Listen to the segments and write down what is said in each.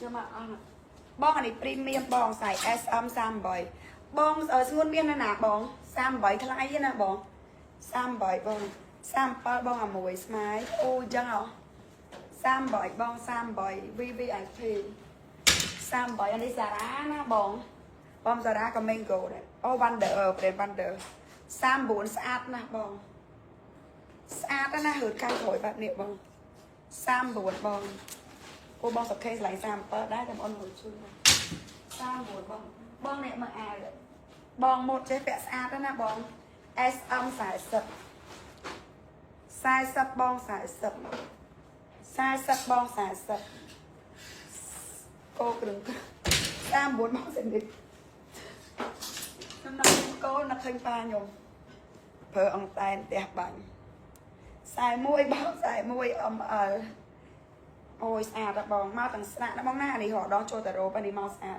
យកមកអស់បងអានេះព្រីមៀមបងខ្សែ SM 38បងស្ងួនមានណាបង38ថ្លៃណាបង38បង37បងអាមួយស្មាយអូចឹងហ៎38បង38 VVIP 38អានេះសារ៉ាណាបងសារ៉ាក៏មេងកូដែរអូ Wonder ប្រេន Wonder 39ស្អាតណាស់បងស្អាតណាស់ហឺតខាងក្រោយបែបនេះបង39បងអូបងសុខេឆ្លៃ37ដែរតែបងមើលជួយ39បងអ្នកមកអាវបងម៉ូតចេះពាក់ស្អាតណាបង SM 40បង40បង40គោគ្រឿង39បងសិននេះខ្ញុំnakគោnakឃើញប៉ាខ្ញុំប្រើអង្តែនផ្ទះបាញ់41បង41 ML អូយស្អាតណាស់បងមកទាំងស្នាក់ណាបងណានេះរកដងចូលតារ៉ូប៉ានេះមកស្អាត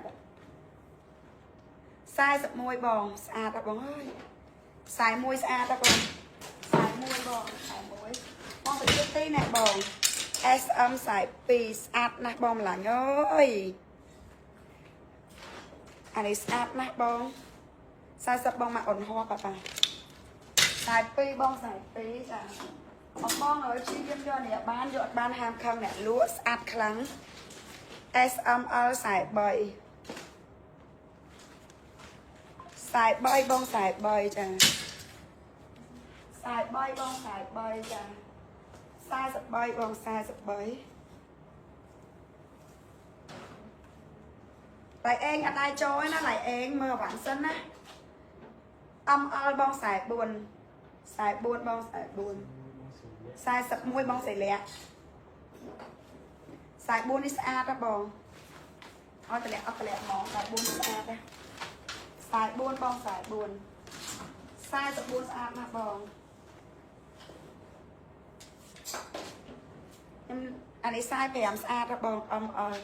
41បងស្អាតណាស់បងអើយ41ស្អាតណាស់បង41បង41បងទៅជិះទីណែបង SM 42ស្អាតណាស់បងម្លាញ់អើយអានេះស្អាតណាស់បង40បងមកអនហោះប៉ា42បង42ចាបងអើយជិះយកនេះបានយកអត់បានហាមខឹងអ្នកលក់ស្អាតខ្លាំង SML 43បង43ចា43បង43ចា43បង43ឡៃអេងអត់ដែរចូលណាឡៃអេងមើលអវ៉ាន់សិនណា ML បង44បង44 41បងសិលាក់44នេះស្អាតណាបងអត់តម្លាក់ហ្មង44ស្អាតណា44បង44ស្អាតណាស់បងខ្ញុំអានេះ45ស្អាតណាស់បង ML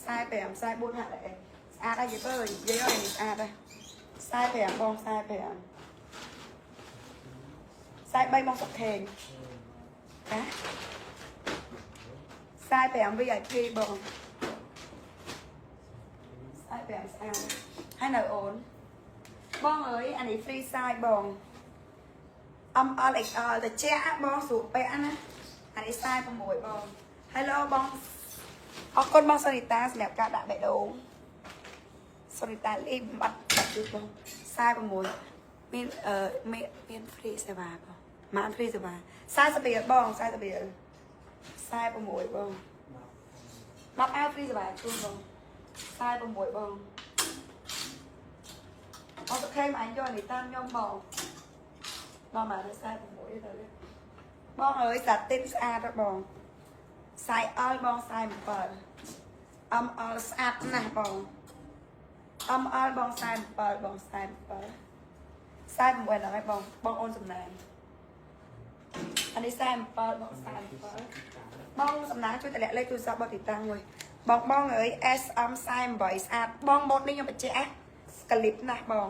45 44ហាក់ដែរស្អាតហើយយើនិយាយអើយនេះស្អាតដែរ45បង43បងសុកខេងណា45 VIP បង45ស្អាតហើយនៅអូនបងអើយអានេះ free size បង ML XL តែជែកបងស្រួលពាក់ណាអានេះ46បង Hello បងអរគុណបងសូនីតាសម្រាប់ការដាក់បេះដូងសូនីតាលីបាត់ជួយបង46មាន free សេវាបងម៉ាន free សេវា42បង42 46បង10អាវ free សេវាជូនបង46បងអត់ទៅខេមអញយកនេះតាមខ្ញុំបងមក46ទៅបងអើយសាទីនស្អាតបងអលបង47 ML ស្អាតណាស់បង ML បង47បង47ហ្នឹងហើយបងអូនសំណាងអានេះ47បង47បងសំណាងជួយតម្លាក់លេខទូរស័ព្ទបងទីតាំងមួយបងអើយ SM 48ស្អាតបងម៉ូតនេះខ្ញុំបញ្ជាក់ក្លីបណាស់បង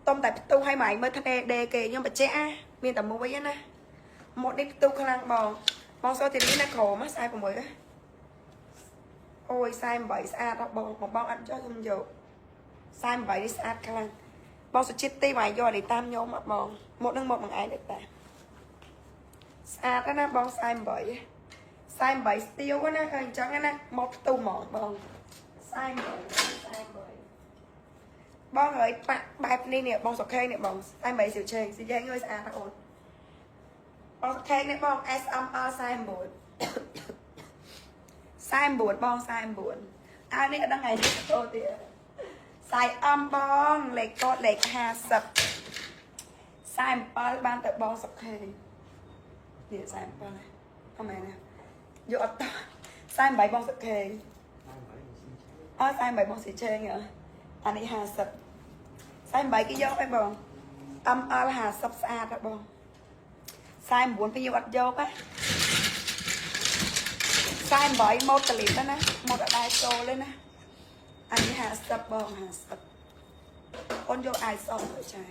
តុំតែផ្ទុះឲ្យម៉ៃមើលថ្នេដេគេខ្ញុំបញ្ជាក់មានតែមួយណាម៉ូតនេះផ្ទុះខ្លាំងបងសូទីនេះណាក្រម46អូយ48ស្អាតដល់បងអត់ចុះខ្ញុំយក48នេះស្អាតខ្លាំងបងសុជាតិទីមកយកនេះតាមខ្ញុំអត់បងមកនឹងមកបងឯងទេតាស្អាតណាបង48ស្ទៀវណាឃើញអញ្ចឹងណាមកផ្ទុះហ្មងបង48បងហើយប៉ាក់បែបនេះបងសុខេនេះបង48សិវឆេងស៊ីយ៉ែងអើយស្អាតណាអូនបងសុខេនេះបង SML 49បង49អានេះអត់ដឹងថ្ងៃនេះអូទៀតបងលេខកូដលេខ50 47បានទៅបងសុខេនេះ47អមែនណាយកអត់ត48បងសុខេ48បងស៊ីឆេងអានេះ50 48គេយកឯងបង ML 50ស្អាតហ្នឹងបង49ពេលយកអត់យកណា48ម៉ូតកលីបណាម៉ូតអត់ដែរចូលទេណាអានេះ50បង50អូនយកអាយសមទៅចាយ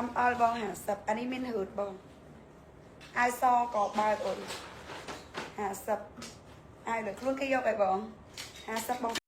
ML បង50អានេះមានហឺតបងអាយសក៏បើកអូន50 ai được luôn cái vô vậy bọn 50 បង